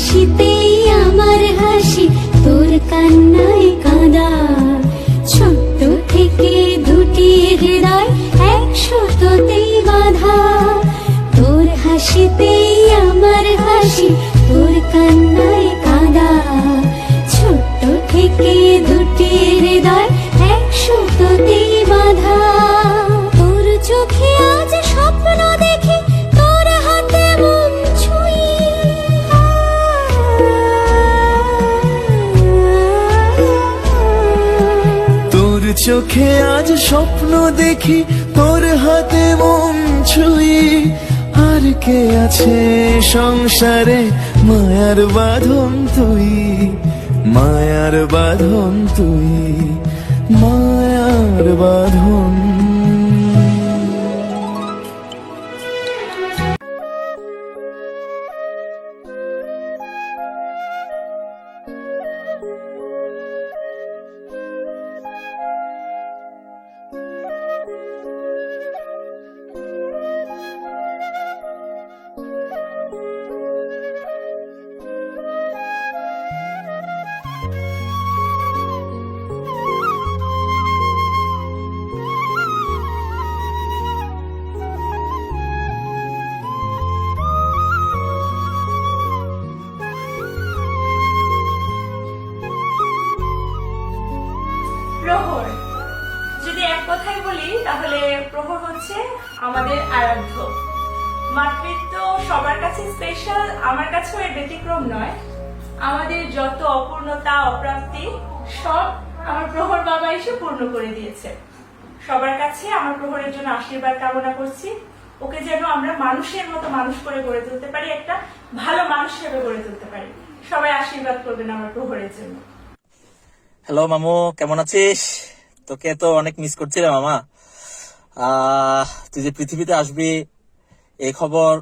হাসিতেই আমার হাসি, তোর কান্নায় কাঁদা। ছোট্ট থেকে দুটি হৃদয় একসাথেই বাঁধা। তোর হাসিতেই আমার হাসি, তোর কান্নায় কাঁদা। ছোট্ট থেকে দুটি হৃদয় একসাথেই বাঁধা। তোর চোখে আজ স্বপ্ন দেখি, তোর হাতে মন ছুঁই। তোর চোখে আজ স্বপ্ন দেখি, তোর হাতে মন ছুঁই। আর কে আছে সংসারে মায়ার বাঁধন তুই, মায়ার বাঁধন তুই, মায়ার বাঁধন। প্রহর যদি এক কথায় বলি তাহলে প্রহর হচ্ছে আমাদের আরাধ্য। মাতৃত্ব সবার কাছে স্পেশাল, আমার কাছেও এর ব্যতিক্রম নয়। আমাদের যত অপূর্ণতা অপ্রাপ্তি সব আমার প্রহর বাবা এসে পূর্ণ করে দিয়েছে। সবার কাছে আমার প্রহরের জন্য আশীর্বাদ কামনা করছি। ওকে যেন আমরা মানুষের মতো মানুষ করে গড়ে তুলতে পারি, একটা ভালো মানুষ হিসেবে গড়ে তুলতে পারি। সবাই আশীর্বাদ করবেন আমার প্রহরের জন্য। হ্যালো মামু, কেমন আছিস? তোকে তো অনেক মিস করছি রে মামা। তুই যে পৃথিবীতে আসবি এই খবর